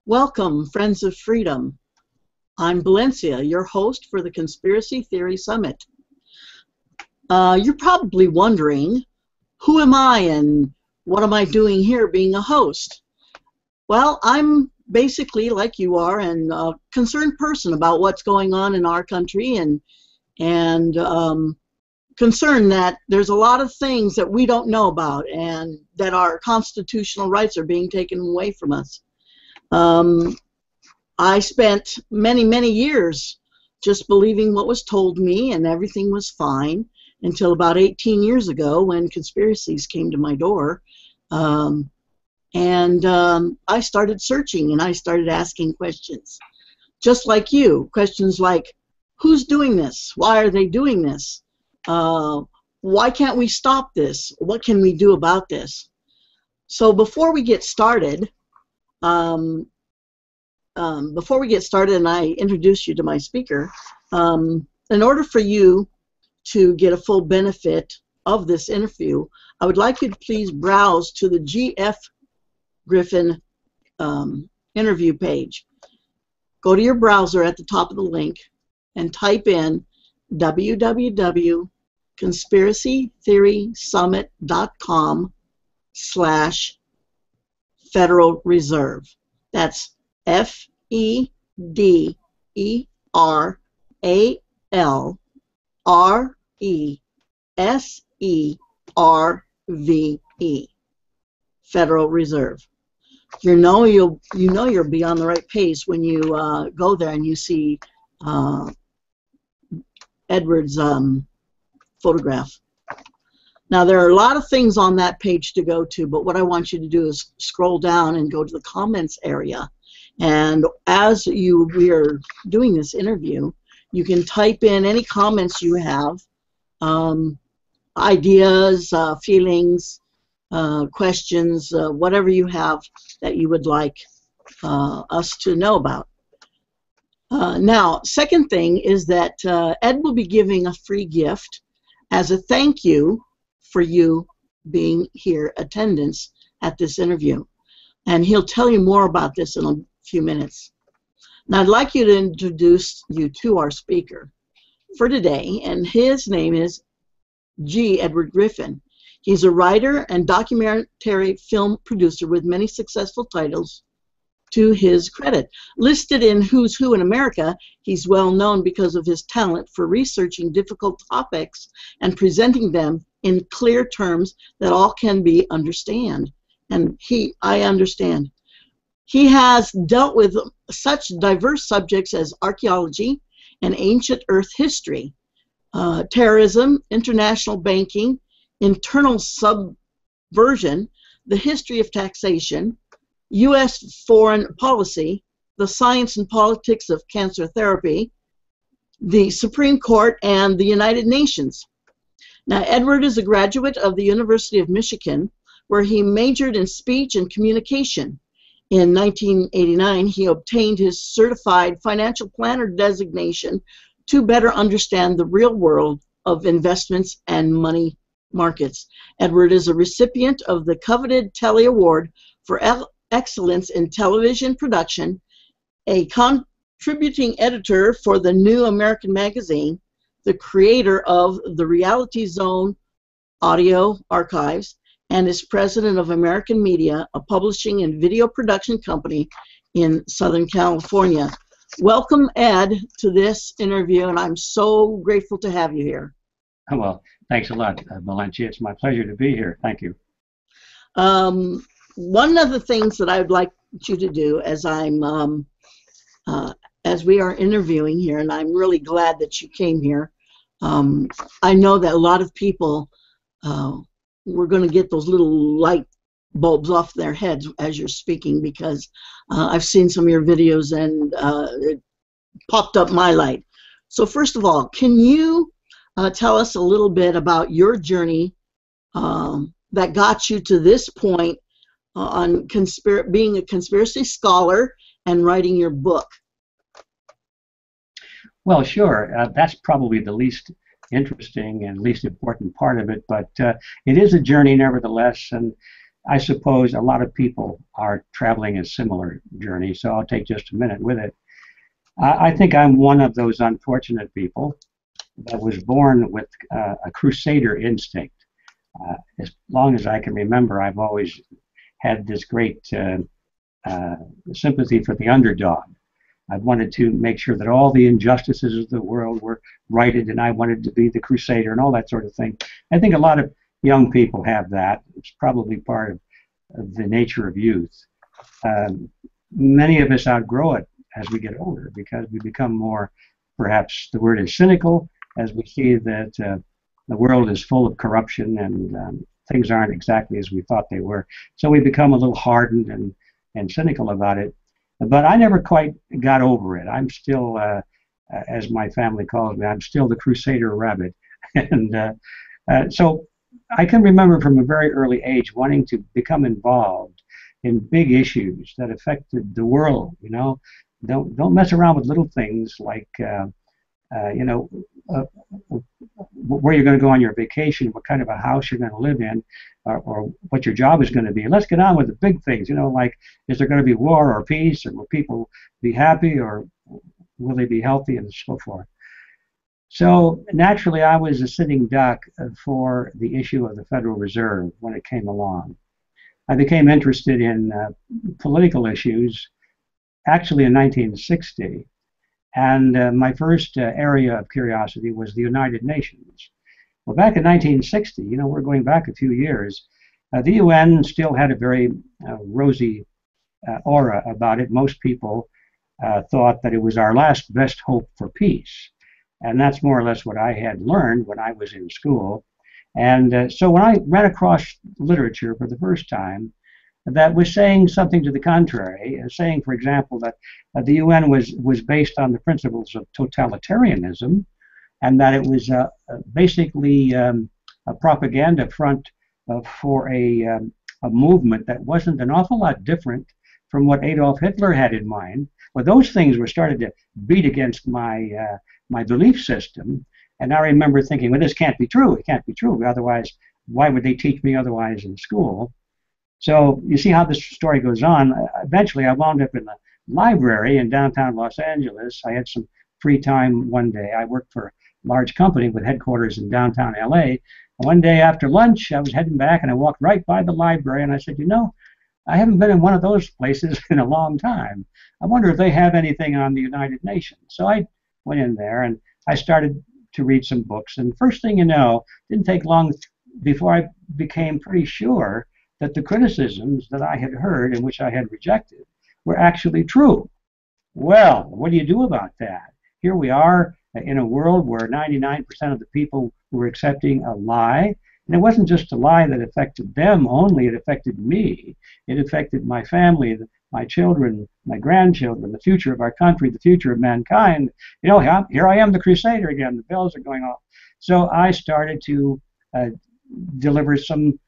Welcome, Friends of Freedom. I'm Valencia, your host for the Conspiracy Theory Summit. You're probably wondering, who am I and what am I doing here being a host? Well, I'm basically, like you are, a concerned person about what's going on in our country and concerned that there's a lot of things that we don't know about and that our constitutional rights are being taken away from us. I spent many years just believing what was told me and everything was fine until about 18 years ago when conspiracies came to my door. I started searching and I started asking questions, just like you. Questions like, who's doing this? Why are they doing this? Why can't we stop this? What can we do about this? So before we get started, and I introduce you to my speaker, in order for you to get a full benefit of this interview, I would like you to please browse to the GF Griffin interview page. Go to your browser at the top of the link and type in www.conspiracytheorysummit.com/Federal Reserve. That's FEDERALRESERVE, Federal Reserve. You know you'll be on the right page when you go there and you see Edward's photograph. Now there are a lot of things on that page to go to, but what I want you to do is scroll down and go to the comments area. And as we are doing this interview, you can type in any comments you have, ideas, feelings, questions, whatever you have that you would like us to know about. Now, second thing is that Ed will be giving a free gift as a thank you for you being here, attendance at this interview. And he'll tell you more about this in a few minutes. Now, I'd like you to introduce you to our speaker for today, and his name is G. Edward Griffin. He's a writer and documentary film producer with many successful titles to his credit. Listed in Who's Who in America, he's well known because of his talent for researching difficult topics and presenting them in clear terms that all can be understand. And I understand. He has dealt with such diverse subjects as archaeology and ancient Earth history, terrorism, international banking, internal subversion, the history of taxation, U.S. foreign policy, the science and politics of cancer therapy, the Supreme Court, and the United Nations. Now, Edward is a graduate of the University of Michigan, where he majored in speech and communication. In 1989, he obtained his certified financial planner designation to better understand the real world of investments and money markets. Edward is a recipient of the coveted Telly Award for Excellence in Television Production, a contributing editor for the New American Magazine, the creator of the Reality Zone audio archives, and is president of American Media, a publishing and video production company in Southern California. Welcome, Ed, to this interview, and I'm so grateful to have you here. Oh, well, thanks a lot, Valencia. It's my pleasure to be here. Thank you. One of the things that I would like you to do as as we are interviewing here, and I'm really glad that you came here. I know that a lot of people we're going to get those little light bulbs off their heads as you're speaking, because I've seen some of your videos and it popped up my light. So first of all, can you tell us a little bit about your journey that got you to this point on being a conspiracy scholar and writing your book? Well, sure. That's probably the least interesting and least important part of it, but it is a journey nevertheless, and I suppose a lot of people are traveling a similar journey, so I'll take just a minute with it. I think I'm one of those unfortunate people that was born with a crusader instinct. As long as I can remember, I've always had this great sympathy for the underdog. I wanted to make sure that all the injustices of the world were righted, and I wanted to be the crusader and all that sort of thing. I think a lot of young people have that. It's probably part of the nature of youth. Many of us outgrow it as we get older because we become more, perhaps the word is cynical, as we see that the world is full of corruption and things aren't exactly as we thought they were. So we become a little hardened and cynical about it. But I never quite got over it. I'm still, as my family calls me, I'm still the crusader rabbit. And so I can remember from a very early age wanting to become involved in big issues that affected the world. You know, don't mess around with little things like you know, where you're going to go on your vacation, what kind of a house you're going to live in, or what your job is going to be. Let's get on with the big things, you know, like is there going to be war or peace, or will people be happy, or will they be healthy, and so forth. So naturally, I was a sitting duck for the issue of the Federal Reserve when it came along. I became interested in political issues actually in 1960. And my first area of curiosity was the United Nations. Well, back in 1960, you know, we're going back a few years, the UN still had a very rosy aura about it. Most people thought that it was our last best hope for peace. And that's more or less what I had learned when I was in school. And so when I ran across literature for the first time, that was saying something to the contrary, saying, for example, that the UN was based on the principles of totalitarianism, and that it was basically a propaganda front for a movement that wasn't an awful lot different from what Adolf Hitler had in mind. Well, those things were started to beat against my my belief system, and I remember thinking, well, this can't be true. It can't be true. Otherwise, why would they teach me otherwise in school? So you see how this story goes on. Eventually, I wound up in the library in downtown Los Angeles. I had some free time one day. I worked for a large company with headquarters in downtown LA. One day after lunch, I was heading back, and I walked right by the library, and I said, you know, I haven't been in one of those places in a long time. I wonder if they have anything on the United Nations. So I went in there, and I started to read some books. And first thing you know, it didn't take long before I became pretty sure that the criticisms that I had heard and which I had rejected were actually true. Well, what do you do about that? Here we are in a world where 99% of the people were accepting a lie. And it wasn't just a lie that affected them only, it affected me. It affected my family, my children, my grandchildren, the future of our country, the future of mankind. You know, here I am, the crusader again. The bells are going off. So I started to deliver some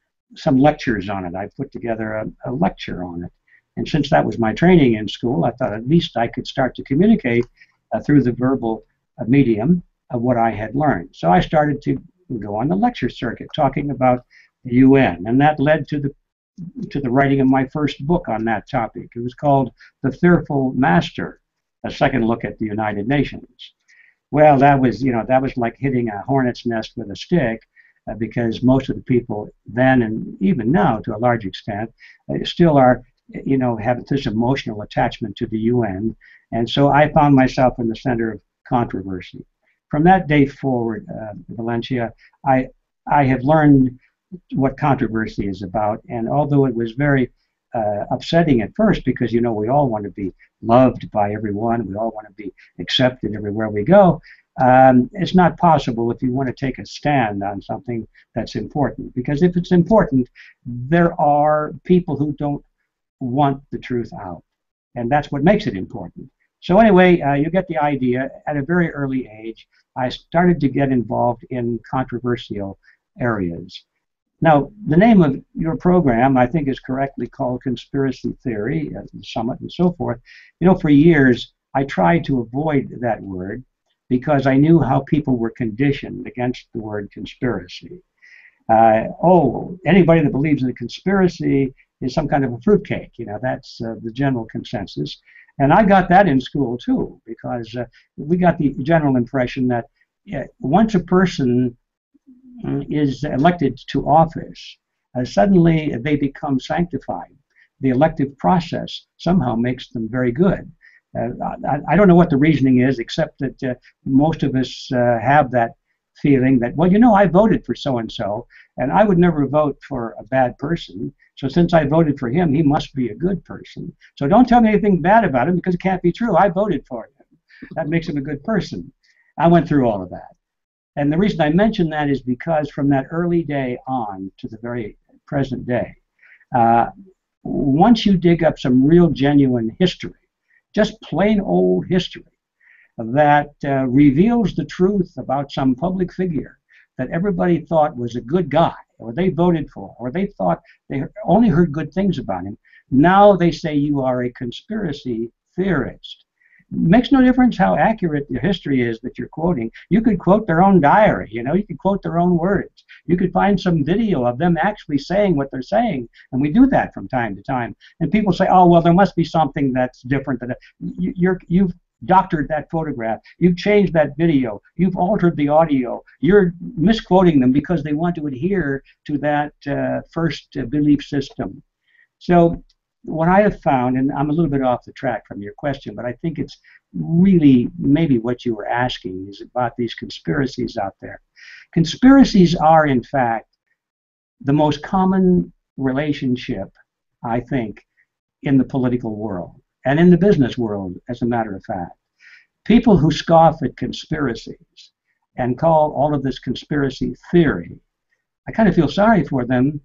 lectures on it. I put together a lecture on it. And since that was my training in school, I thought at least I could start to communicate through the verbal medium of what I had learned. So I started to go on the lecture circuit talking about the UN, and that led to the writing of my first book on that topic. It was called The Fearful Master, a second look at the United Nations. Well, that was like hitting a hornet's nest with a stick, because most of the people then and even now, to a large extent, still are, you know, have this emotional attachment to the UN. And so I found myself in the center of controversy. From that day forward, Valencia, I have learned what controversy is about. And although it was very upsetting at first, because, you know, we all want to be loved by everyone, we all want to be accepted everywhere we go, it's not possible if you want to take a stand on something that's important. Because if it's important, there are people who don't want the truth out. And that's what makes it important. So anyway, you get the idea. At a very early age, I started to get involved in controversial areas. Now, the name of your program, I think, is correctly called Conspiracy Theory, the Summit, and so forth. You know, for years, I tried to avoid that word because I knew how people were conditioned against the word conspiracy. Oh, anybody that believes in a conspiracy is some kind of a fruitcake. You know, that's the general consensus. And I got that in school too, because we got the general impression that once a person is elected to office, suddenly they become sanctified. The elective process somehow makes them very good. I don't know what the reasoning is, except that most of us have that feeling that, well, you know, I voted for so-and-so, and I would never vote for a bad person. So since I voted for him, he must be a good person. So don't tell me anything bad about him, because it can't be true. I voted for him. That makes him a good person. I went through all of that. And the reason I mention that is because from that early day on to the very present day, once you dig up some real genuine history, just plain old history, that reveals the truth about some public figure that everybody thought was a good guy, or they voted for, or they thought they only heard good things about him, now they say you are a conspiracy theorist. It makes no difference how accurate the history is that you're quoting. You could quote their own diary, you know, you could quote their own words. You could find some video of them actually saying what they're saying, and we do that from time to time. And people say, oh, well, there must be something that's different. You've doctored that photograph, you've changed that video, you've altered the audio, you're misquoting them because they want to adhere to that first belief system. So what I have found, and I'm a little bit off the track from your question, but I think it's really maybe what you were asking is about these conspiracies out there. Conspiracies are, in fact, the most common relationship, I think, in the political world and in the business world, as a matter of fact. People who scoff at conspiracies and call all of this conspiracy theory, I kind of feel sorry for them,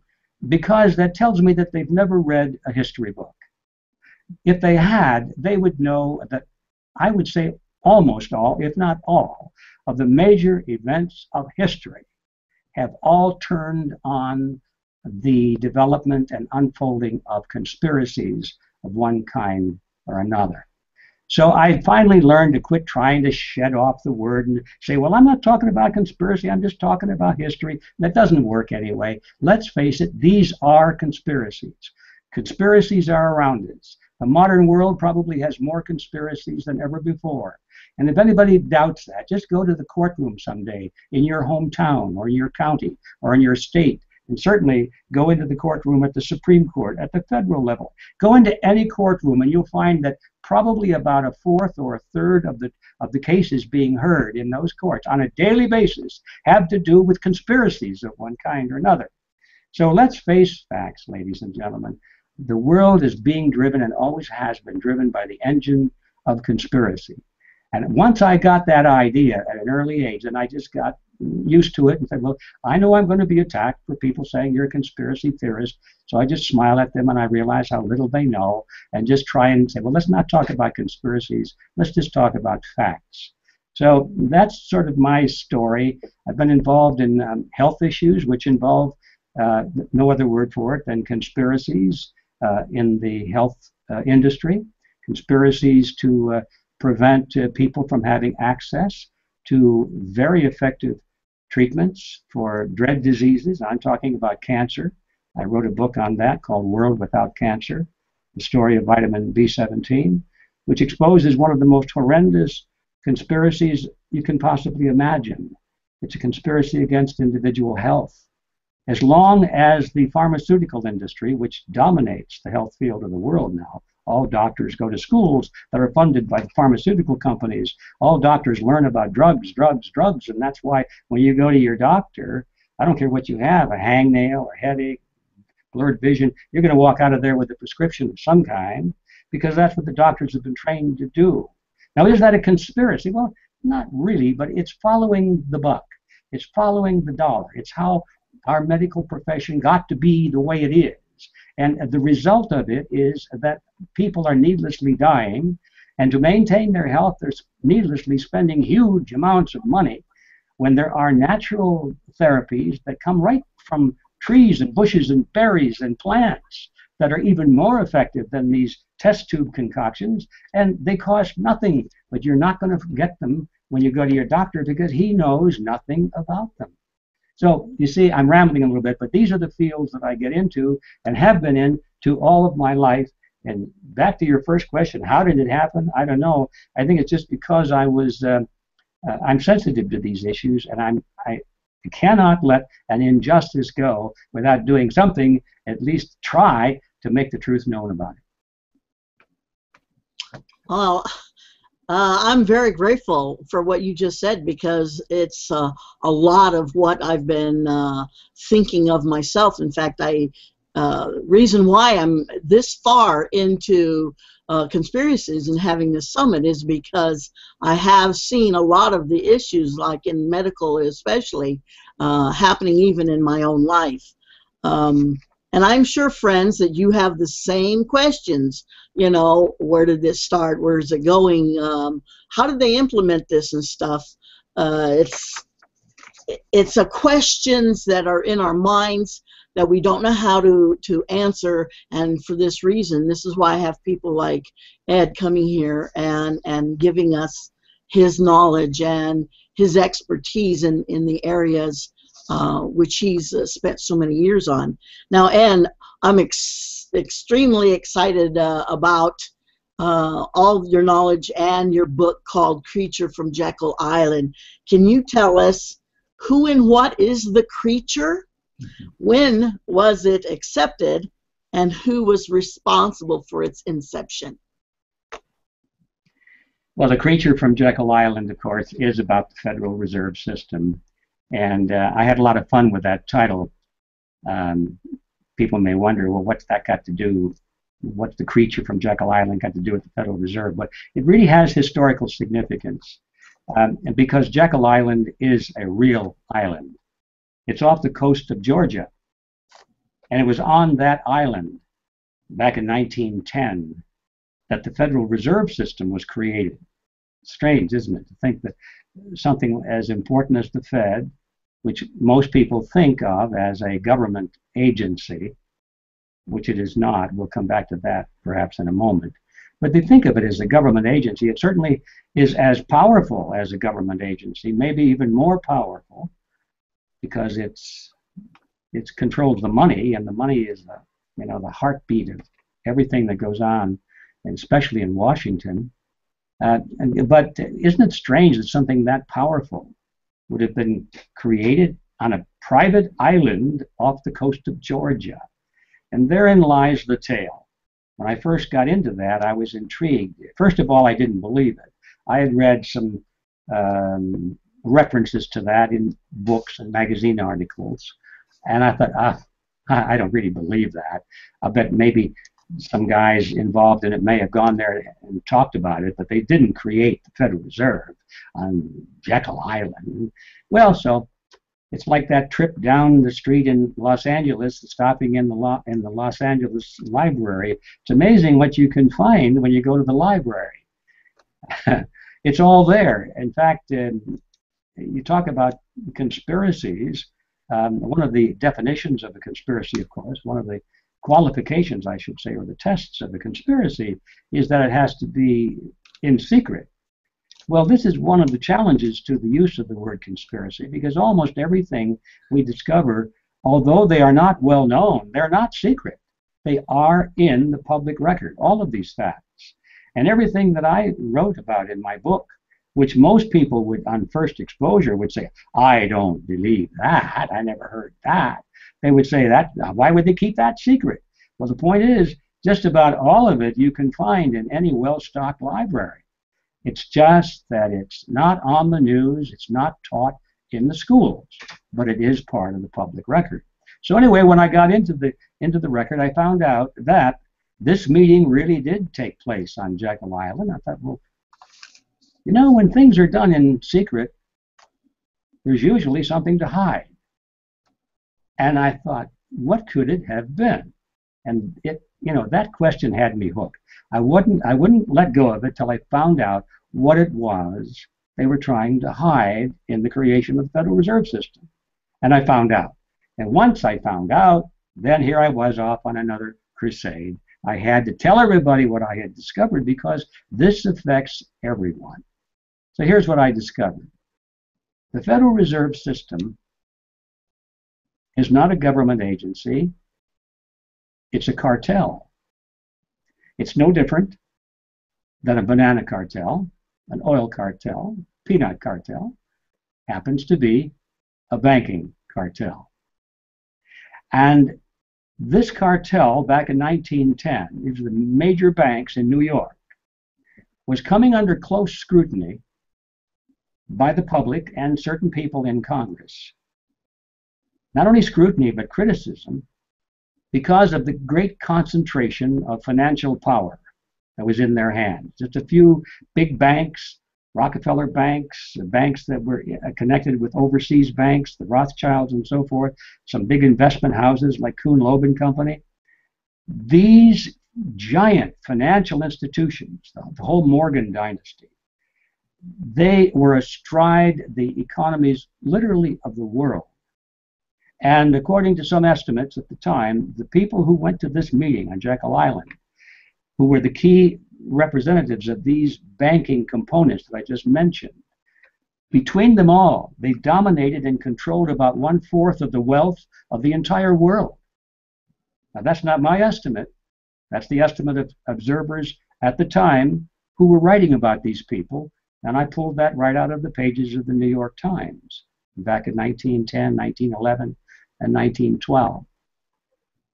because that tells me that they've never read a history book. If they had, they would know that, I would say almost all, if not all, of the major events of history have all turned on the development and unfolding of conspiracies of one kind or another. So I finally learned to quit trying to shed off the word and say, well, I'm not talking about conspiracy, I'm just talking about history. That doesn't work anyway. Let's face it, these are conspiracies. Conspiracies are around us. The modern world probably has more conspiracies than ever before. And if anybody doubts that, just go to the courtroom someday in your hometown or your county or in your state. And certainly go into the courtroom at the Supreme Court, at the federal level. Go into any courtroom and you'll find that probably about a fourth or a third of the cases being heard in those courts on a daily basis have to do with conspiracies of one kind or another. So let's face facts, ladies and gentlemen. The world is being driven and always has been driven by the engine of conspiracy. And once I got that idea at an early age, and I just got used to it and said, well, I know I'm going to be attacked for people saying you're a conspiracy theorist, so I just smile at them and I realize how little they know and just try and say, well, let's not talk about conspiracies, let's just talk about facts. So that's sort of my story. I've been involved in health issues, which involve no other word for it than conspiracies in the health industry, conspiracies to prevent people from having access to very effective treatments for dread diseases. I'm talking about cancer. I wrote a book on that called World Without Cancer, the story of vitamin B17, which exposes one of the most horrendous conspiracies you can possibly imagine. It's a conspiracy against individual health. As long as the pharmaceutical industry, which dominates the health field of the world now, all doctors go to schools that are funded by the pharmaceutical companies. All doctors learn about drugs, and that's why when you go to your doctor, I don't care what you have, a hangnail, a headache, blurred vision, you're going to walk out of there with a prescription of some kind, because that's what the doctors have been trained to do. Now, is that a conspiracy? Well, not really, but it's following the buck. It's following the dollar. It's how our medical profession got to be the way it is. And the result of it is that people are needlessly dying, and to maintain their health, they're needlessly spending huge amounts of money when there are natural therapies that come right from trees and bushes and berries and plants that are even more effective than these test tube concoctions, and they cost nothing, but you're not going to get them when you go to your doctor because he knows nothing about them. So you see, I'm rambling a little bit, but these are the fields that I get into and have been in to all of my life. And back to your first question, how did it happen? I don't know. I think it's just because I'm sensitive to these issues, and I cannot let an injustice go without doing something, at least try to make the truth known about it. Well, I'm very grateful for what you just said, because it's a lot of what I've been thinking of myself. In fact, reason why I'm this far into conspiracies and having this summit is because I have seen a lot of the issues, like in medical especially, happening even in my own life. And I'm sure, friends, that you have the same questions. You know, where did this start? Where is it going? How did they implement this and stuff? It's a questions that are in our minds that we don't know how to answer. And for this reason, this is why I have people like Ed coming here and giving us his knowledge and his expertise in the areas which he's spent so many years on. Now, Ed, I'm extremely excited about all of your knowledge and your book called Creature from Jekyll Island. Can you tell us who and what is the creature? When was it accepted, and who was responsible for its inception? Well, the Creature from Jekyll Island, of course, is about the Federal Reserve System. And I had a lot of fun with that title. People may wonder, well, what's that got to do? What's the Creature from Jekyll Island got to do with the Federal Reserve? But it really has historical significance. And because Jekyll Island is a real island. It's off the coast of Georgia. And it was on that island back in 1910 that the Federal Reserve System was created. Strange, isn't it, to think that something as important as the Fed, which most people think of as a government agency, which it is not. We'll come back to that perhaps in a moment. But they think of it as a government agency. It certainly is as powerful as a government agency, maybe even more powerful, because it controls the money, and the money is the heartbeat of everything that goes on, and especially in Washington. But isn't it strange that something that powerful would have been created on a private island off the coast of Georgia? And therein lies the tale. When I first got into that, I was intrigued. First of all, I didn't believe it. I had read some references to that in books and magazine articles, and I thought, I don't really believe that. I bet maybe some guys involved in it may have gone there and talked about it, but they didn't create the Federal Reserve on Jekyll Island. Well, so it's like that trip down the street in Los Angeles, stopping in the Los Angeles library. It's amazing what you can find when you go to the library. It's all there. In fact, you talk about conspiracies. One of the definitions of a conspiracy, of course, one of the qualifications, I should say, or the tests of a conspiracy, is that it has to be in secret. Well, this is one of the challenges to the use of the word conspiracy, because almost everything we discover, although they are not well known, they're not secret. They are in the public record, all of these facts. And everything that I wrote about in my book, which most people would, on first exposure, would say, I don't believe that, I never heard that. They would say that, why would they keep that secret? Well, the point is, just about all of it you can find in any well-stocked library. It's just that it's not on the news, it's not taught in the schools, but it is part of the public record. So anyway, when I got into the record, I found out that this meeting really did take place on Jekyll Island. I thought, well, you know, when things are done in secret, there's usually something to hide. And I thought, what could it have been? And that question had me hooked. I wouldn't let go of it till I found out what it was they were trying to hide in the creation of the Federal Reserve System. And I found out. And once I found out, then here I was off on another crusade. I had to tell everybody what I had discovered, because this affects everyone. So here's what I discovered. The Federal Reserve System is not a government agency. It's a cartel. It's no different than a banana cartel, an oil cartel, peanut cartel, happens to be a banking cartel. And this cartel, back in 1910, these were the major banks in New York, was coming under close scrutiny by the public and certain people in Congress. Not only scrutiny, but criticism, because of the great concentration of financial power that was in their hands. Just a few big banks, Rockefeller banks, banks that were connected with overseas banks, the Rothschilds and so forth, some big investment houses like Kuhn Loeb and Company. These giant financial institutions, the whole Morgan dynasty, they were astride the economies literally of the world. And according to some estimates at the time, the people who went to this meeting on Jekyll Island, who were the key representatives of these banking components that I just mentioned, between them all, they dominated and controlled about 1/4 of the wealth of the entire world. Now, that's not my estimate. That's the estimate of observers at the time who were writing about these people, and I pulled that right out of the pages of the New York Times back in 1910, 1911, and 1912.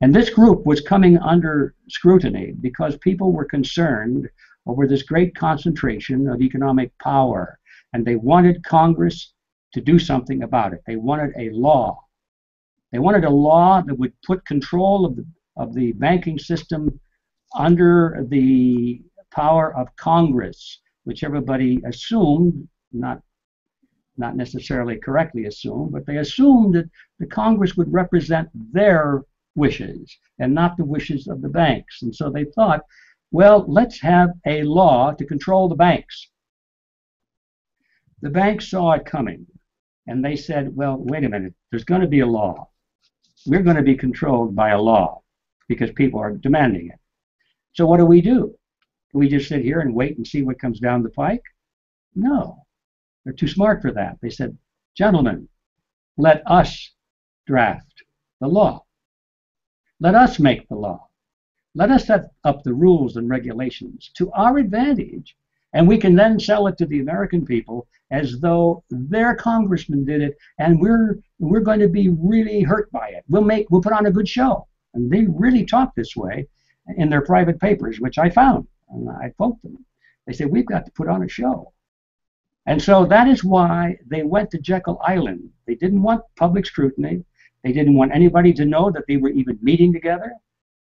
And this group was coming under scrutiny because people were concerned over this great concentration of economic power, and they wanted Congress to do something about it. They wanted a law. They wanted a law that would put control of the banking system under the power of Congress, which everybody assumed, not necessarily correctly assumed, but they assumed that the Congress would represent their wishes and not the wishes of the banks. And so they thought, well, let's have a law to control the banks. The banks saw it coming, and they said, well, wait a minute, there's going to be a law. We're going to be controlled by a law because people are demanding it. So what do? Do we just sit here and wait and see what comes down the pike? No. They're too smart for that. They said, gentlemen, let us draft the law. Let us make the law. Let us set up the rules and regulations to our advantage, and we can then sell it to the American people as though their congressman did it, and we're going to be really hurt by it. We'll put on a good show. And they really talk this way in their private papers, which I found, and I quote them. They say, we've got to put on a show. And so that is why they went to Jekyll Island. They didn't want public scrutiny. They didn't want anybody to know that they were even meeting together.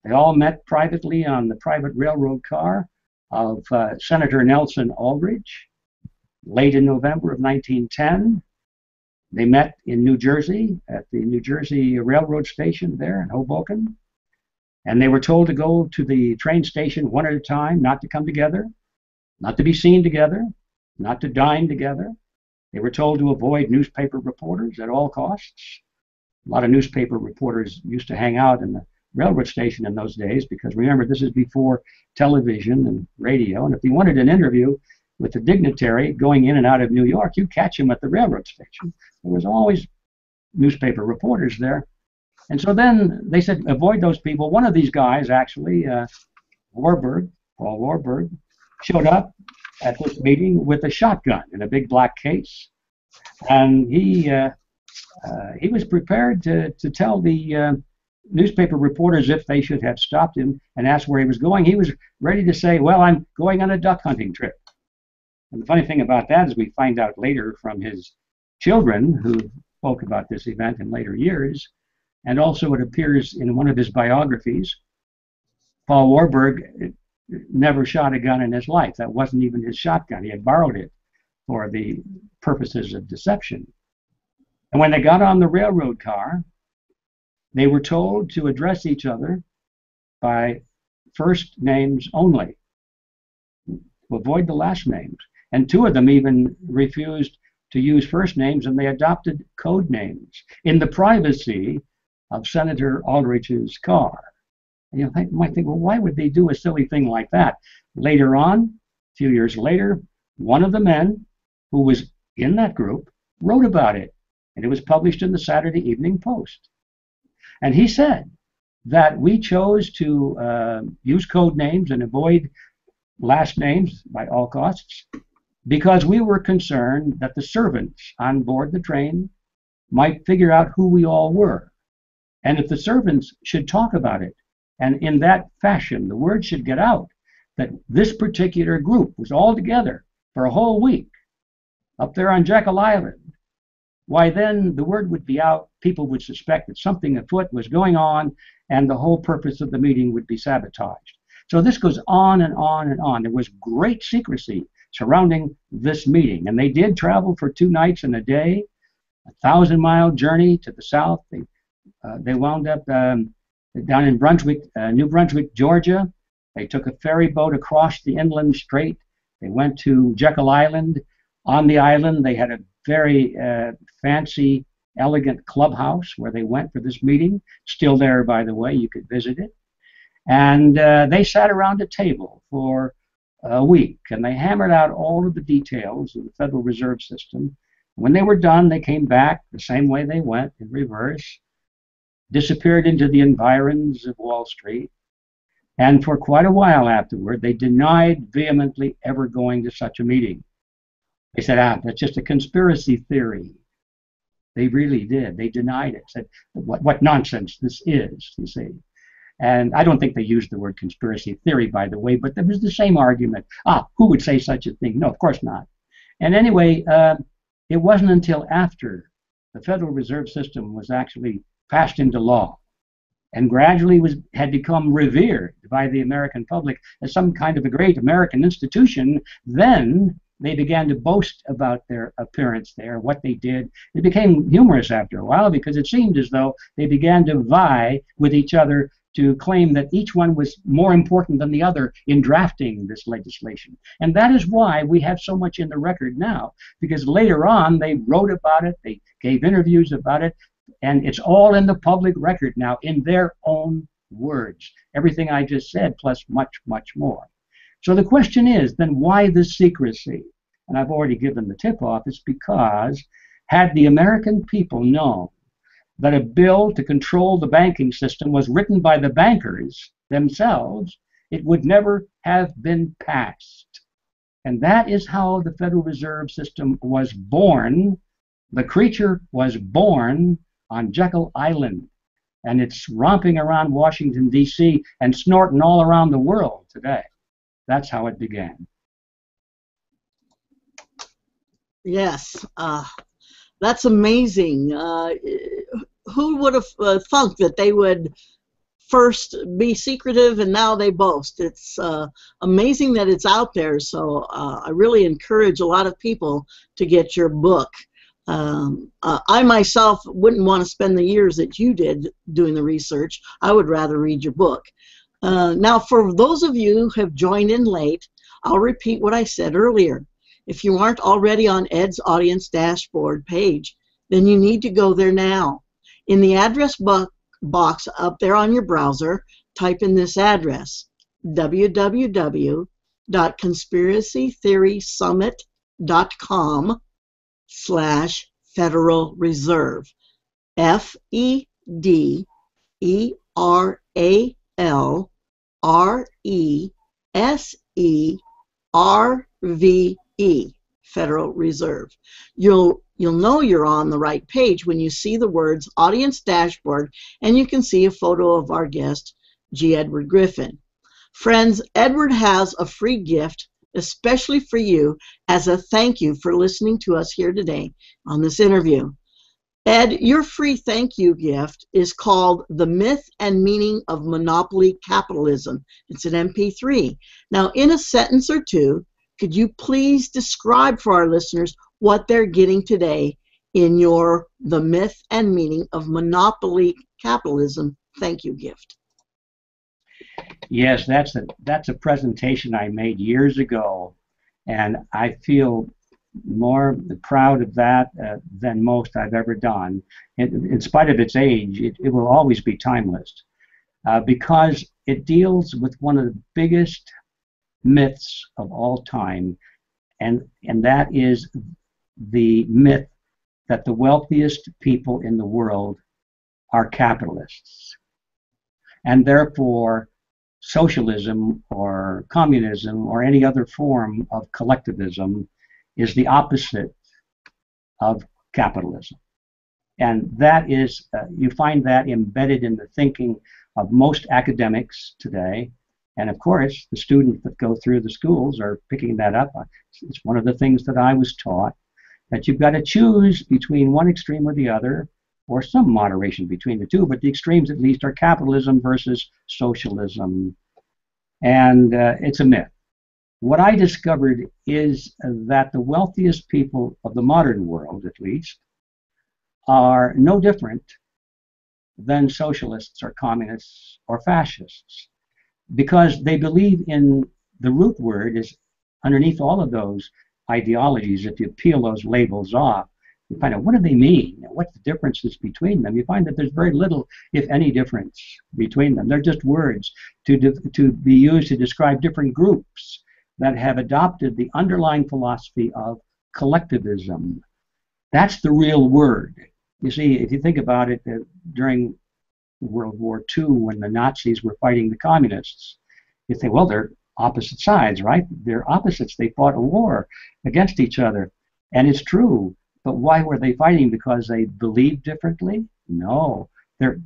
They all met privately on the private railroad car of Senator Nelson Aldrich, late in November of 1910. They met in New Jersey at the New Jersey Railroad station there in Hoboken. And they were told to go to the train station one at a time, not to come together, not to be seen together, not to dine together. They were told to avoid newspaper reporters at all costs. A lot of newspaper reporters used to hang out in the railroad station in those days because, remember, this is before television and radio. And if you wanted an interview with a dignitary going in and out of New York, you'd catch him at the railroad station. There was always newspaper reporters there. And so then they said, avoid those people. One of these guys, actually, Paul Warburg, showed up at this meeting with a shotgun in a big black case. And he was prepared to tell the newspaper reporters if they should have stopped him and asked where he was going. He was ready to say, well, I'm going on a duck hunting trip. And the funny thing about that is we find out later from his children who spoke about this event in later years, and also it appears in one of his biographies, Paul Warburg never shot a gun in his life. That wasn't even his shotgun. He had borrowed it for the purposes of deception. And when they got on the railroad car, they were told to address each other by first names only, to avoid the last names. And two of them even refused to use first names, and they adopted code names in the privacy of Senator Aldrich's car. And you might think, well, why would they do a silly thing like that? Later on, a few years later, one of the men who was in that group wrote about it, and it was published in the Saturday Evening Post. And he said that we chose to use code names and avoid last names by all costs because we were concerned that the servants on board the train might figure out who we all were. And if the servants should talk about it, and in that fashion, the word should get out that this particular group was all together for a whole week up there on Jekyll Island, why then the word would be out, people would suspect that something afoot was going on, and the whole purpose of the meeting would be sabotaged. So this goes on and on and on. There was great secrecy surrounding this meeting, and they did travel for 2 nights and a day, a 1,000-mile journey to the south. They wound up down in Brunswick, New Brunswick, Georgia. They took a ferry boat across the inland strait. They went to Jekyll Island. On the island, they had a very fancy, elegant clubhouse where they went for this meeting. Still there, by the way, you could visit it. And they sat around a table for a week, and they hammered out all of the details of the Federal Reserve System. When they were done, they came back the same way they went, in reverse, disappeared into the environs of Wall Street, and for quite a while afterward, they denied vehemently ever going to such a meeting. They said, that's just a conspiracy theory. They really did. They denied it, said, what nonsense this is, you see. And I don't think they used the word conspiracy theory, by the way, but there was the same argument. Who would say such a thing? No, of course not. And anyway, it wasn't until after the Federal Reserve System was actually passed into law and gradually had become revered by the American public as some kind of a great American institution, then they began to boast about their appearance there, what they did. It became humorous after a while because it seemed as though they began to vie with each other to claim that each one was more important than the other in drafting this legislation. And that is why we have so much in the record now, because later on they wrote about it, they gave interviews about it, and it's all in the public record now in their own words. Everything I just said, plus much, much more. So the question is, then why this secrecy? And I've already given the tip-off. It's because had the American people known that a bill to control the banking system was written by the bankers themselves, it would never have been passed. And that is how the Federal Reserve System was born. The creature was born on Jekyll Island, and it's romping around Washington, D.C. and snorting all around the world today. That's how it began. Yes, that's amazing. Who would have thunk that they would first be secretive and now they boast? It's amazing that it's out there, so I really encourage a lot of people to get your book. I myself wouldn't want to spend the years that you did doing the research. I would rather read your book. Now, for those of you who have joined in late, I'll repeat what I said earlier. If you aren't already on Ed's audience dashboard page, then you need to go there now. In the address box up there on your browser, type in this address, www.conspiracytheorysummit.com/Federal Reserve. FEDERALRESERVE, Federal Reserve. You'll know you're on the right page when you see the words Audience Dashboard, and you can see a photo of our guest, G. Edward Griffin. Friends, Edward has a free gift, especially for you, as a thank you for listening to us here today on this interview. Ed, your free thank you gift is called The Myth and Meaning of Monopoly Capitalism. It's an MP3. Now, in a sentence or two, could you please describe for our listeners what they're getting today in your The Myth and Meaning of Monopoly Capitalism thank you gift? Yes, that's a presentation I made years ago, and I feel more proud of that than most I've ever done. In spite of its age, it will always be timeless because it deals with one of the biggest myths of all time, and that is the myth that the wealthiest people in the world are capitalists. And therefore, socialism or communism or any other form of collectivism is the opposite of capitalism. And that is, you find that embedded in the thinking of most academics today. And of course, the students that go through the schools are picking that up. It's one of the things that I was taught, that you've got to choose between one extreme or the other, or some moderation between the two, but the extremes at least are capitalism versus socialism. And it's a myth. What I discovered is that the wealthiest people of the modern world, at least, are no different than socialists or communists or fascists, because they believe in the root word is underneath all of those ideologies. If you peel those labels off, you find out what do they mean, what's the differences between them. You find that there's very little, if any, difference between them. They're just words to be used to describe different groups that have adopted the underlying philosophy of collectivism. That's the real word. You see, if you think about it, during World War II, when the Nazis were fighting the communists, you think, well, they're opposite sides, right? They're opposites. They fought a war against each other. And it's true. But why were they fighting? Because they believed differently? No. Their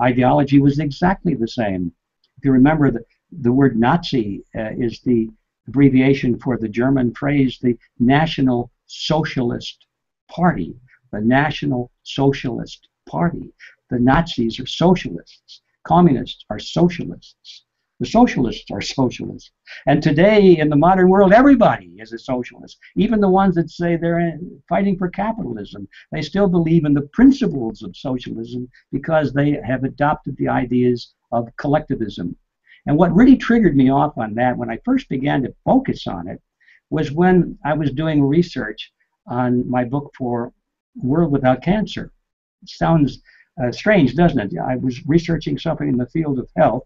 ideology was exactly the same. If you remember, the word Nazi is the abbreviation for the German phrase, the National Socialist Party. The National Socialist Party. The Nazis are socialists. Communists are socialists. The socialists are socialists. And today, in the modern world, everybody is a socialist. Even the ones that say they're fighting for capitalism. They still believe in the principles of socialism because they have adopted the ideas of collectivism. And what really triggered me off on that when I first began to focus on it was when I was doing research on my book for World Without Cancer. It sounds strange, doesn't it? I was researching something in the field of health,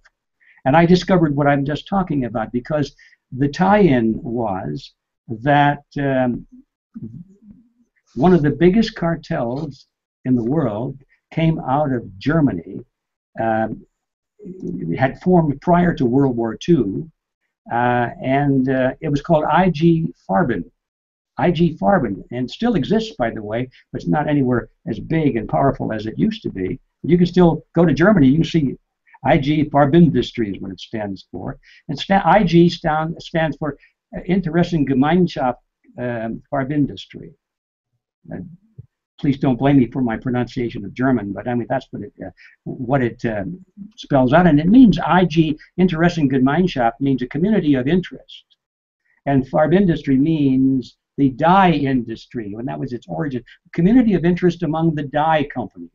and I discovered what I'm just talking about, because the tie-in was that one of the biggest cartels in the world came out of Germany. It had formed prior to World War II, and it was called IG Farben. IG Farben, and still exists, by the way, but it's not anywhere as big and powerful as it used to be. You can still go to Germany, you can see IG Farbindustrie is what it stands for. And IG stands for Interessengemeinschaft Farbindustrie. Please don't blame me for my pronunciation of German, but I mean that's what it spells out. And it means IG Interessengemeinschaft means a community of interest. And Farbindustrie means the dye industry, and that was its origin. Community of interest among the dye companies.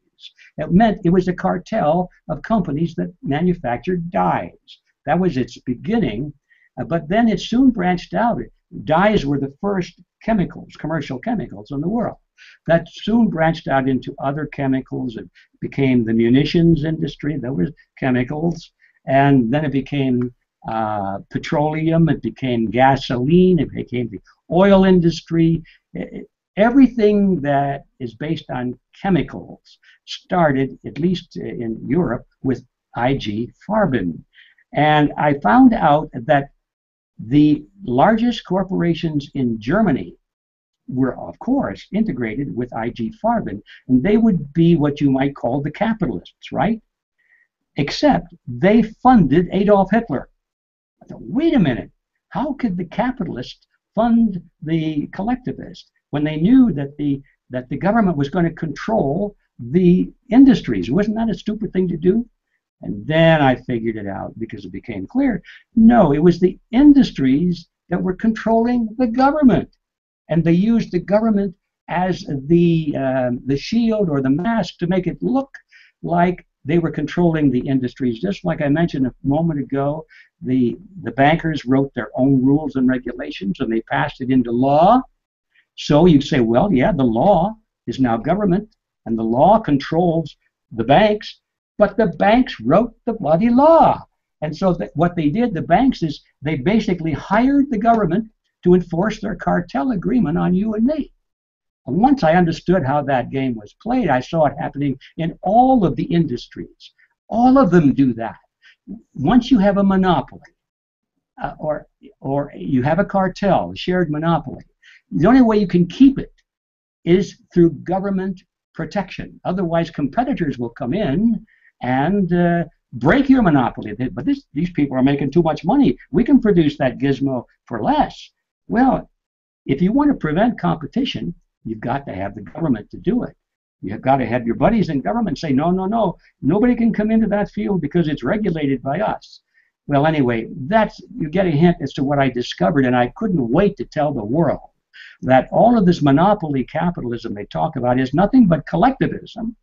It meant it was a cartel of companies that manufactured dyes. That was its beginning, but then it soon branched out. Dyes were the first chemicals, commercial chemicals in the world. That soon branched out into other chemicals. It became the munitions industry. There was chemicals, and then it became petroleum, it became gasoline, it became the oil industry. Everything that is based on chemicals started, at least in Europe, with IG Farben. And I found out that the largest corporations in Germany were, of course, integrated with IG Farben, and they would be what you might call the capitalists, right? Except they funded Adolf Hitler. I thought, wait a minute, how could the capitalists fund the collectivists when they knew that the government was going to control the industries? Wasn't that a stupid thing to do? And then I figured it out because it became clear. No, it was the industries that were controlling the government, and they used the government as the shield or the mask to make it look like they were controlling the industries. Just like I mentioned a moment ago, the bankers wrote their own rules and regulations and they passed it into law. So you say, well, yeah, the law is now government and the law controls the banks, but the banks wrote the bloody law. And so what they did, the banks, is they basically hired the government to enforce their cartel agreement on you and me. And once I understood how that game was played, I saw it happening in all of the industries. All of them do that. Once you have a monopoly, or you have a cartel, a shared monopoly, the only way you can keep it is through government protection. Otherwise, competitors will come in and break your monopoly. But these people are making too much money. We can produce that gizmo for less. Well, if you want to prevent competition, you've got to have the government to do it. You've got to have your buddies in government say, no, no, no, nobody can come into that field because it's regulated by us. Well, anyway, you get a hint as to what I discovered, and I couldn't wait to tell the world that all of this monopoly capitalism they talk about is nothing but collectivism.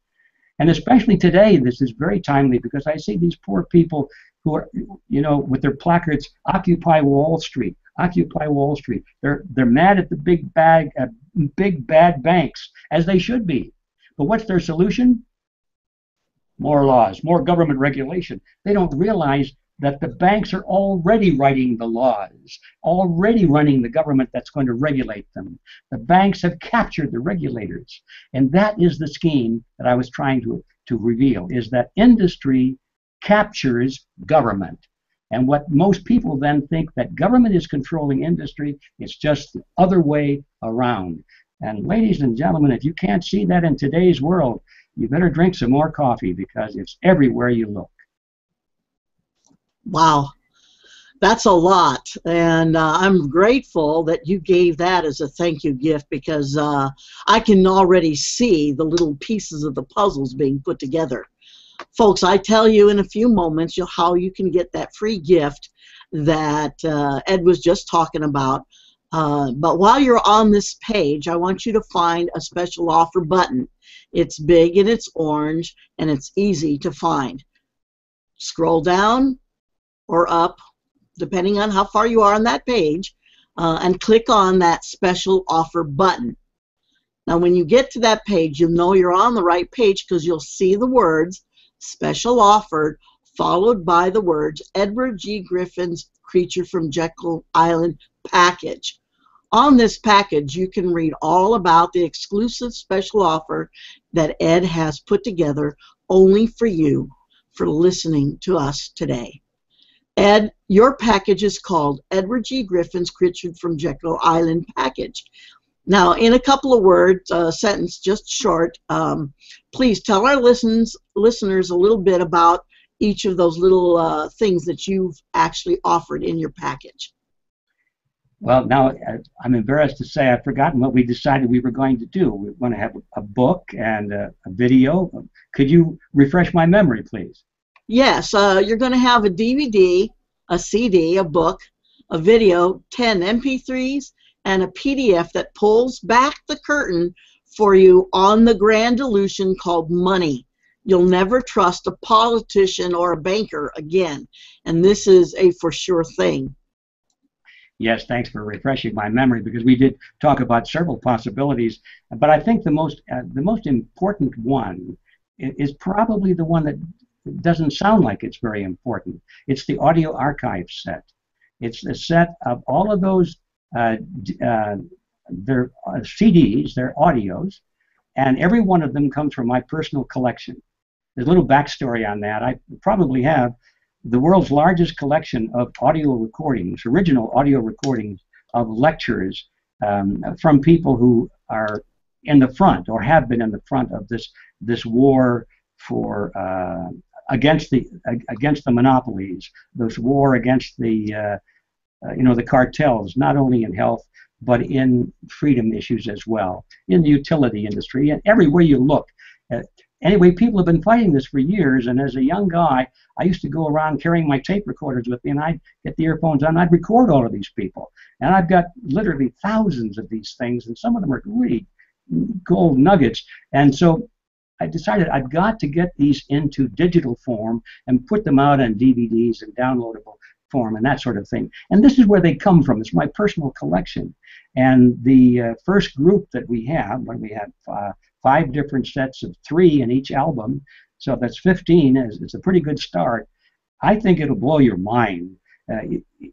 And especially today, this is very timely because I see these poor people who are, with their placards, Occupy Wall Street, Occupy Wall Street. They're mad at the big bad banks, as they should be. But what's their solution? More laws, more government regulation. They don't realize that the banks are already writing the laws, already running the government that's going to regulate them. The banks have captured the regulators. And that is the scheme that I was trying to reveal, is that industry captures government. And what most people then think that government is controlling industry, it's just the other way around. And ladies and gentlemen, if you can't see that in today's world, you better drink some more coffee because it's everywhere you look. Wow, that's a lot, and I'm grateful that you gave that as a thank you gift because I can already see the little pieces of the puzzles being put together. Folks, I tell you in a few moments how you can get that free gift that Ed was just talking about. But while you're on this page, I want you to find a special offer button. It's big and it's orange and it's easy to find. Scroll down or up, depending on how far you are on that page, and click on that special offer button. Now, when you get to that page, you'll know you're on the right page because you'll see the words special offered followed by the words Edward G. Griffin's Creature from Jekyll Island package. On this package, you can read all about the exclusive special offer that Ed has put together only for you for listening to us today. Ed, your package is called Edward G. Griffin's Creature from Jekyll Island package. Now, in a couple of words, a sentence just short, please tell our listeners a little bit about each of those little things that you've actually offered in your package. Well, now I'm embarrassed to say I've forgotten what we decided we were going to do. We're going to have a book and a video. Could you refresh my memory, please? Yes, you're going to have a DVD, a CD, a book, a video, 10 MP3s, and a PDF that pulls back the curtain for you on the grand illusion called money. You'll never trust a politician or a banker again, and this is a for sure thing. Yes, thanks for refreshing my memory because we did talk about several possibilities, but I think the most important one is probably the one that doesn't sound like it's very important. It's the audio archive set. It's the set of all of those their CDs, their audios, and every one of them comes from my personal collection. There's a little backstory on that. I probably have the world's largest collection of audio recordings, original audio recordings of lectures from people who are in the front or have been in the front of this war for against the monopolies, this war against the the cartels, not only in health but in freedom issues as well, in the utility industry, and everywhere you look. Anyway, people have been fighting this for years, and as a young guy, I used to go around carrying my tape recorders with me, and I'd get the earphones on, and I'd record all of these people. And I've got literally thousands of these things, and some of them are really gold nuggets. And so I decided I've got to get these into digital form and put them out on DVDs and downloadable form and that sort of thing. And this is where they come from. It's my personal collection. And the first group that we have, when we have 5 different sets of 3 in each album, so that's 15. It's a pretty good start. I think it'll blow your mind.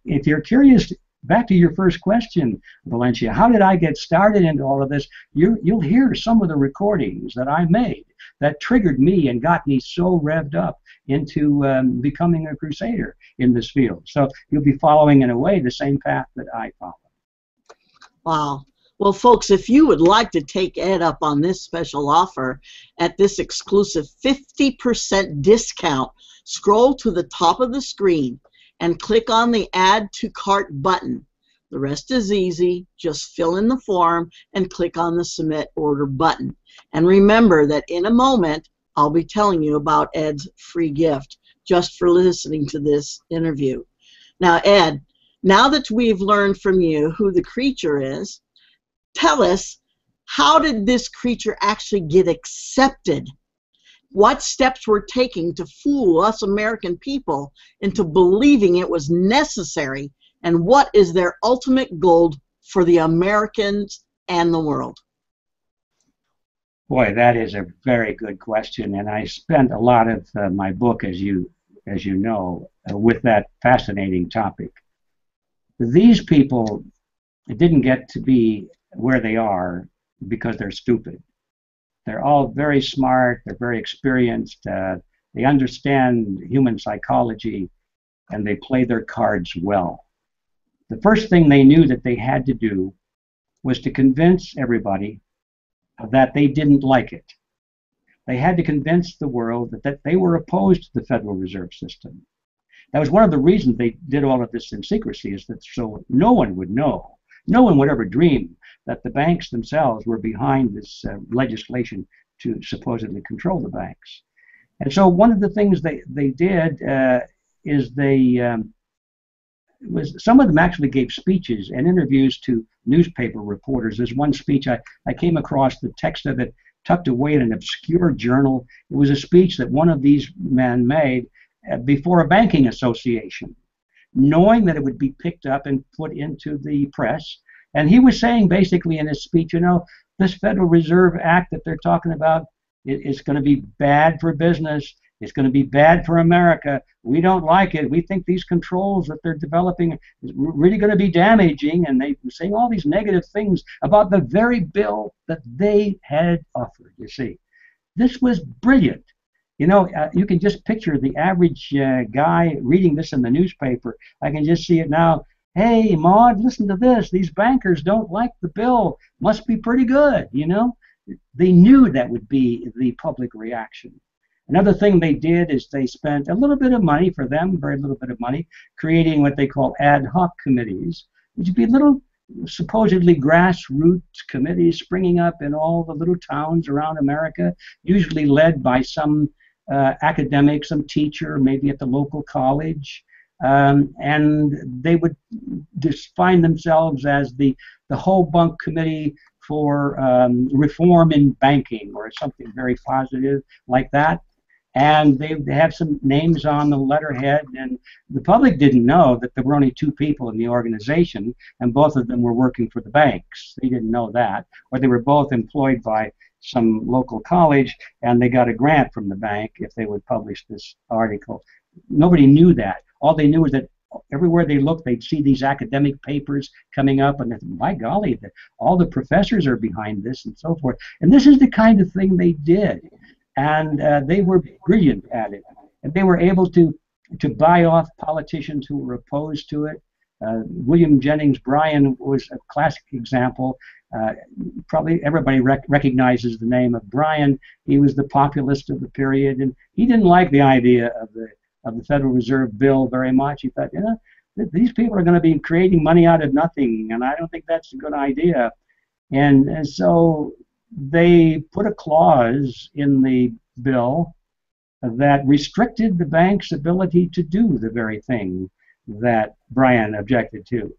If you're curious back to your first question, Valencia, how did I get started into all of this? You'll hear some of the recordings that I made that triggered me and got me so revved up into becoming a crusader in this field. So you'll be following, in a way, the same path that I followed. Wow. Well, folks, if you would like to take Ed up on this special offer at this exclusive 50% discount, scroll to the top of the screen and click on the Add to Cart button. The rest is easy. Just fill in the form and click on the Submit Order button. And remember that in a moment, I'll be telling you about Ed's free gift just for listening to this interview. Now, Ed, now that we've learned from you who the creature is, tell us, how did this creature actually get accepted? What steps were taken to fool us American people into believing it was necessary, and what is their ultimate goal for the Americans and the world? Boy, that is a very good question, and I spent a lot of my book, as you know, with that fascinating topic. These people didn't get to be where they are because they're stupid. They're all very smart, they're very experienced, they understand human psychology, and they play their cards well. The first thing they knew that they had to do was to convince everybody that they didn't like it. They had to convince the world that they were opposed to the Federal Reserve System. That was one of the reasons they did all of this in secrecy, is that so no one would know. No one would ever dream that the banks themselves were behind this legislation to supposedly control the banks. And so one of the things they did is some of them actually gave speeches and interviews to newspaper reporters. There's one speech I came across, the text of it tucked away in an obscure journal. It was a speech that one of these men made before a banking association, knowing that it would be picked up and put into the press. And he was saying basically in his speech, you know, this Federal Reserve Act that they're talking about, it's going to be bad for business. It's going to be bad for America. We don't like it. We think these controls that they're developing is really going to be damaging. And they were saying all these negative things about the very bill that they had offered, you see. This was brilliant. You know, you can just picture the average guy reading this in the newspaper. I can just see it now. Hey, Maud, listen to this. These bankers don't like the bill. Must be pretty good, you know. They knew that would be the public reaction. Another thing they did is they spent a little bit of money, for them, very little bit of money, creating what they call ad hoc committees, which would be little supposedly grassroots committees springing up in all the little towns around America, usually led by some academic, some teacher, maybe at the local college. And they would define themselves as the whole bunk committee for reform in banking, or something very positive like that. And they have some names on the letterhead, and the public didn't know that there were only two people in the organization, and both of them were working for the banks. They didn't know that, or they were both employed by some local college, and they got a grant from the bank if they would publish this article. Nobody knew that. All they knew was that everywhere they looked, they'd see these academic papers coming up, and they thought, my golly, all the professors are behind this, and so forth. And this is the kind of thing they did. And they were brilliant at it. And they were able to buy off politicians who were opposed to it. William Jennings Bryan was a classic example. Probably everybody recognizes the name of Bryan. He was the populist of the period, and he didn't like the idea of the Federal Reserve Bill very much. He thought, you know, these people are going to be creating money out of nothing, and I don't think that's a good idea. And so they put a clause in the bill that restricted the bank's ability to do the very thing that Bryan objected to.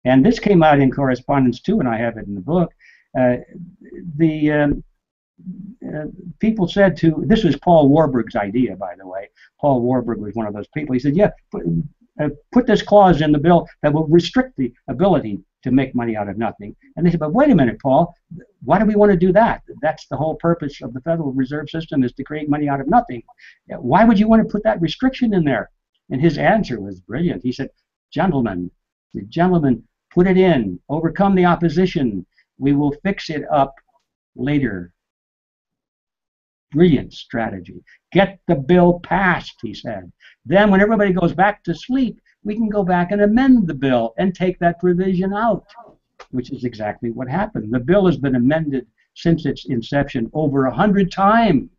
And this came out in correspondence too, and I have it in the book. People said to, this was Paul Warburg's idea, by the way. Paul Warburg was one of those people. He said, yeah, put this clause in the bill that will restrict the ability to make money out of nothing. And they said, but wait a minute, Paul, why do we want to do that? That's the whole purpose of the Federal Reserve System, is to create money out of nothing. Why would you want to put that restriction in there? And his answer was brilliant. He said, gentlemen, The gentleman put it in, overcome the opposition. We will fix it up later. Brilliant strategy. Get the bill passed, he said. Then when everybody goes back to sleep, we can go back and amend the bill and take that provision out, which is exactly what happened. The bill has been amended since its inception over 100 times.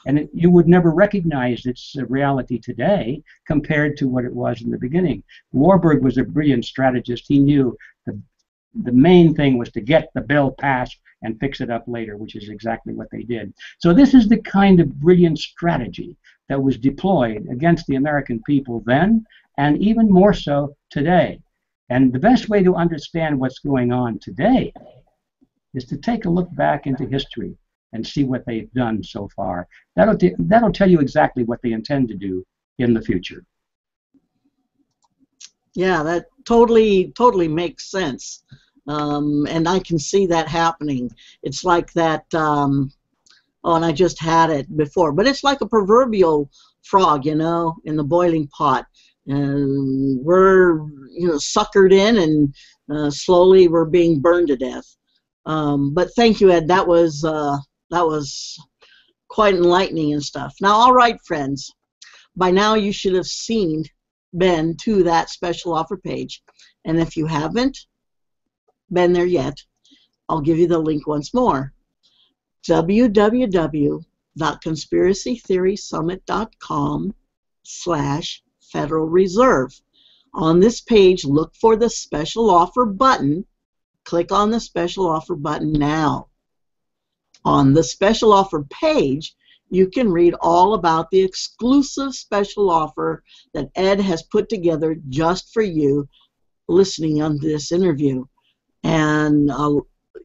And you would never recognize its reality today compared to what it was in the beginning. Warburg was a brilliant strategist. He knew the main thing was to get the bill passed and fix it up later, which is exactly what they did. So this is the kind of brilliant strategy that was deployed against the American people then, and even more so today. And the best way to understand what's going on today is to take a look back into history and see what they've done so far. That'll tell you exactly what they intend to do in the future. Yeah, that totally makes sense. And I can see that happening. It's like that, oh, and I just had it before, but it's like a proverbial frog, you know, in the boiling pot. We're, you know, suckered in, and slowly we're being burned to death. But thank you, Ed. That was quite enlightening and stuff. Now, all right, friends. By now, you should have been to that special offer page. And if you haven't been there yet, I'll give you the link once more. www.conspiracytheorysummit.com/Federal Reserve. On this page, look for the special offer button. Click on the special offer button now. On the special offer page, you can read all about the exclusive special offer that Ed has put together just for you listening on this interview. And,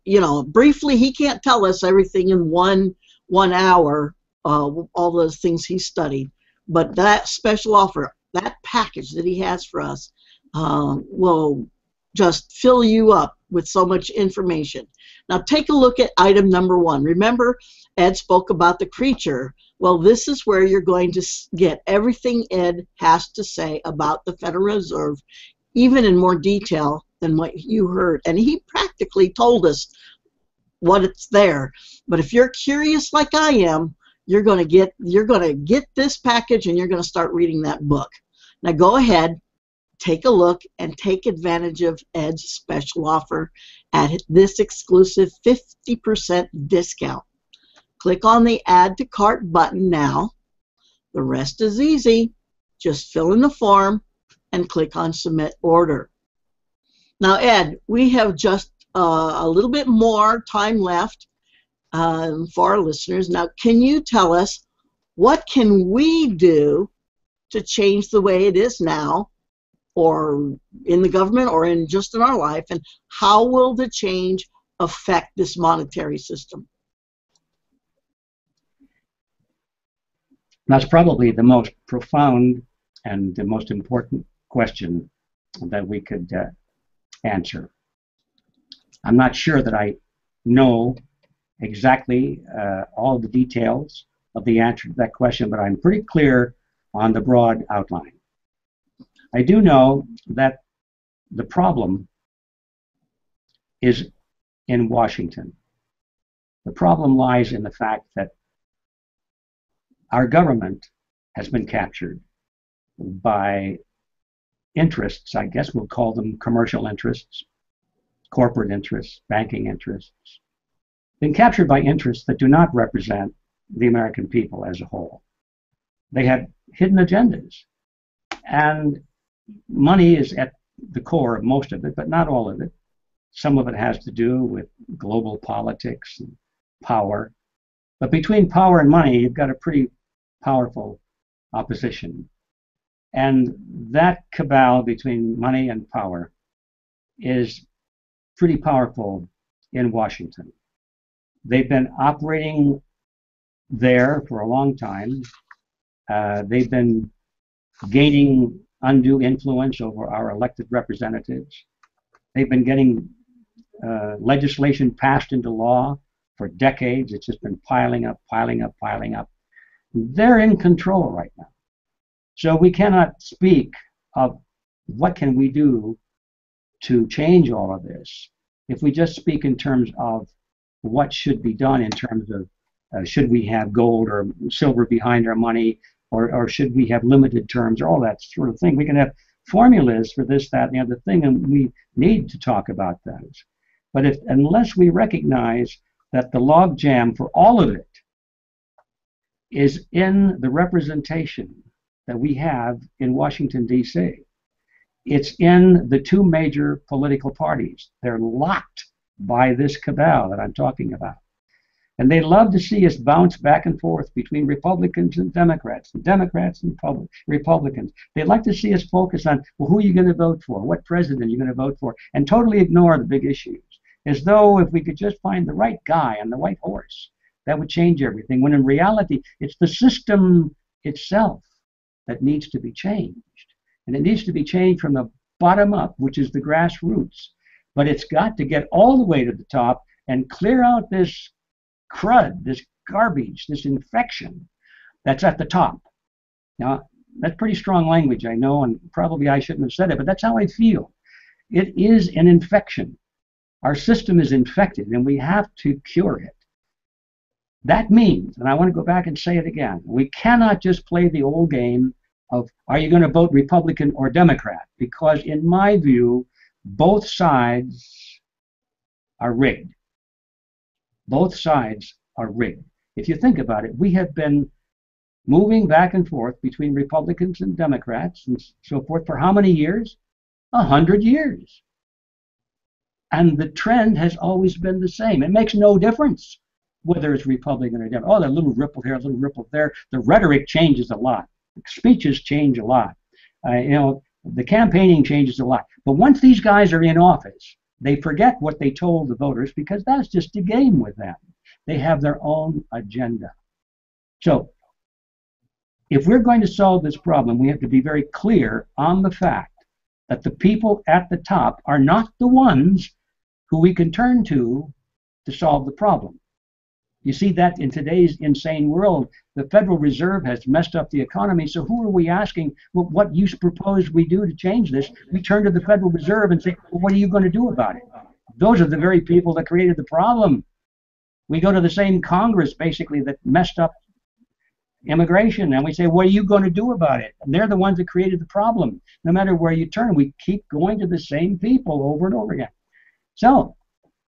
you know, briefly, he can't tell us everything in one hour, all those things he studied. But that special offer, that package that he has for us, will just fill you up with so much information. Now take a look at item number 1. Remember, Ed spoke about the creature. Well, this is where you're going to get everything Ed has to say about the Federal Reserve, even in more detail than what you heard. And he practically told us what it's there. But if you're curious like I am, you're going to get this package, and you're going to start reading that book. Now go ahead, take a look, and take advantage of Ed's special offer at this exclusive 50% discount. Click on the Add to Cart button now. The rest is easy. Just fill in the form and click on Submit Order. Now, Ed, we have just a little bit more time left for our listeners. Now, can you tell us what can we do to change the way it is now, or in the government, or in just in our life, and how will the change affect this monetary system? That's probably the most profound and the most important question that we could answer. I'm not sure that I know exactly all the details of the answer to that question, but I'm pretty clear on the broad outline. I do know that the problem is in Washington. The problem lies in the fact that our government has been captured by interests. I guess we'll call them commercial interests, corporate interests, banking interests, been captured by interests that do not represent the American people as a whole. They have hidden agendas, and money is at the core of most of it, but not all of it. Some of it has to do with global politics and power. But between power and money, you've got a pretty powerful opposition. And that cabal between money and power is pretty powerful in Washington. They've been operating there for a long time. They've been gaining undue influence over our elected representatives. They've been getting legislation passed into law for decades. It's just been piling up, piling up, piling up. They're in control right now. So we cannot speak of what can we do to change all of this, if we just speak in terms of what should be done in terms of should we have gold or silver behind our money, or should we have limited terms, or all that sort of thing. We can have formulas for this, that, and the other thing, and we need to talk about those. But unless we recognize that the logjam for all of it is in the representation that we have in Washington, D.C., it's in the two major political parties. They're locked by this cabal that I'm talking about. And they love to see us bounce back and forth between Republicans and Democrats and Republicans. They'd like to see us focus on, well, who are you going to vote for? What president are you going to vote for? And totally ignore the big issues. As though if we could just find the right guy on the white horse, that would change everything. When in reality, it's the system itself that needs to be changed. And it needs to be changed from the bottom up, which is the grassroots. But it's got to get all the way to the top and clear out this crud, this garbage, this infection that's at the top. Now, that's pretty strong language, I know, and probably I shouldn't have said it, but that's how I feel. It is an infection. Our system is infected, and we have to cure it. That means, and I want to go back and say it again, we cannot just play the old game of, are you going to vote Republican or Democrat? Because in my view, both sides are rigged. Both sides are rigged. If you think about it, we have been moving back and forth between Republicans and Democrats and so forth for how many years? 100 years. And the trend has always been the same. It makes no difference whether it's Republican or Democrat. Oh, that little ripple here, a little ripple there. The rhetoric changes a lot. Speeches change a lot. The campaigning changes a lot. But once these guys are in office, they forget what they told the voters, because that's just a game with them. They have their own agenda. So if we're going to solve this problem, we have to be very clear on the fact that the people at the top are not the ones who we can turn to solve the problem. You see that in today's insane world, the Federal Reserve has messed up the economy, so who are we asking, well, what you propose we do to change this? We turn to the Federal Reserve and say, well, what are you going to do about it? Those are the very people that created the problem. We go to the same Congress, basically, that messed up immigration, and we say, what are you going to do about it? And they're the ones that created the problem. No matter where you turn, we keep going to the same people over and over again. So,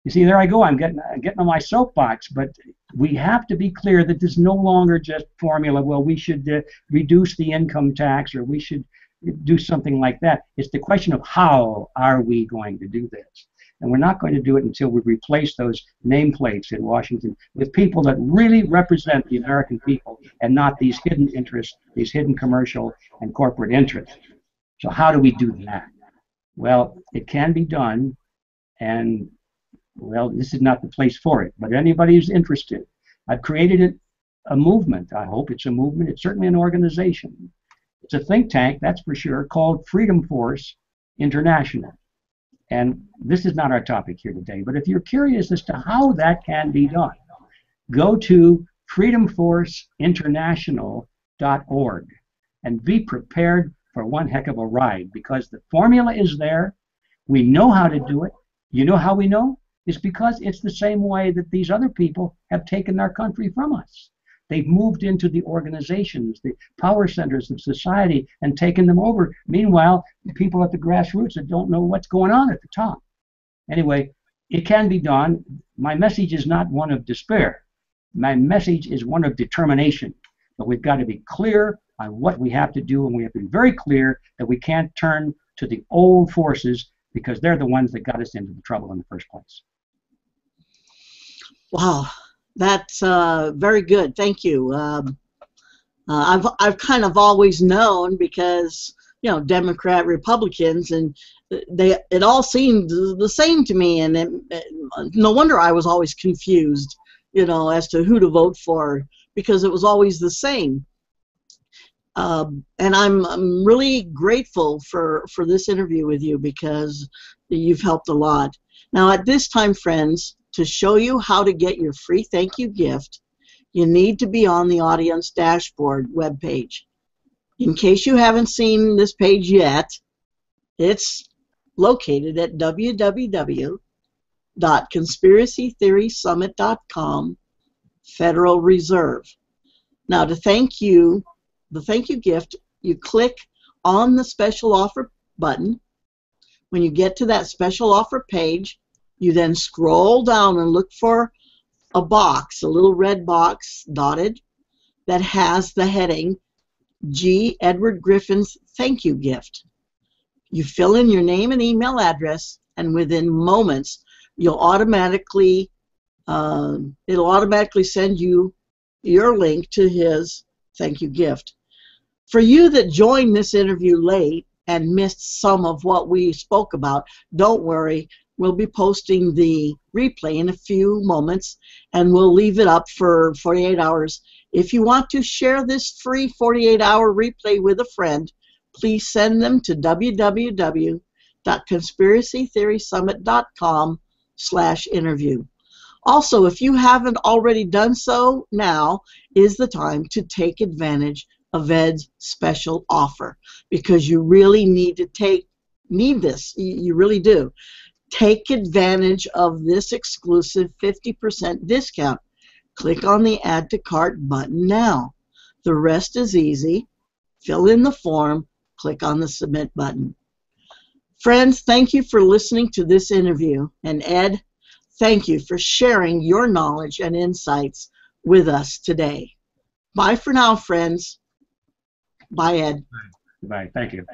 you see, there I go. I'm getting on my soapbox, but we have to be clear that this is no longer just formula. Well, we should reduce the income tax, or we should do something like that. It's the question of how are we going to do this? And we're not going to do it until we replace those nameplates in Washington with people that really represent the American people, and not these hidden interests, these hidden commercial and corporate interests. So how do we do that? Well, it can be done, and well, this is not the place for it, but anybody who's interested, I've created a movement. I hope it's a movement. It's certainly an organization. It's a think tank, that's for sure, called Freedom Force International. And this is not our topic here today, but if you're curious as to how that can be done, go to freedomforceinternational.org and be prepared for one heck of a ride, because the formula is there. We know how to do it. You know how we know? It's because it's the same way that these other people have taken our country from us. They've moved into the organizations, the power centers of society, and taken them over. Meanwhile, the people at the grassroots that don't know what's going on at the top. Anyway, it can be done. My message is not one of despair. My message is one of determination. But we've got to be clear on what we have to do, and we have to be very clear that we can't turn to the old forces, because they're the ones that got us into the trouble in the first place. Wow, that's very good. Thank you. I've kind of always known, because Democrat, Republicans, and it all seemed the same to me, and no wonder I was always confused, as to who to vote for, because it was always the same. And I'm really grateful for this interview with you, because you've helped a lot. Now, at this time, friends, to show you how to get your free thank you gift, you need to be on the audience dashboard webpage. In case you haven't seen this page yet, it's located at www.conspiracytheorysummit.com, Federal Reserve. Now, to thank you, the thank you gift, you click on the special offer button. When you get to that special offer page, you then scroll down and look for a box, a little red box dotted, that has the heading G. Edward Griffin's Thank You Gift. You fill in your name and email address, and within moments, it'll automatically send you your link to his thank you gift. For you that joined this interview late and missed some of what we spoke about, don't worry. We'll be posting the replay in a few moments, and we'll leave it up for 48 hours. If you want to share this free 48-hour replay with a friend, please send them to www.conspiracytheorysummit.com/interview. Also, if you haven't already done so, now is the time to take advantage of Ed's special offer, because you really need this. You really do. Take advantage of this exclusive 50% discount. Click on the Add to Cart button now. The rest is easy. Fill in the form. Click on the Submit button. Friends, thank you for listening to this interview. And Ed, thank you for sharing your knowledge and insights with us today. Bye for now, friends. Bye, Ed. Bye. Thank you.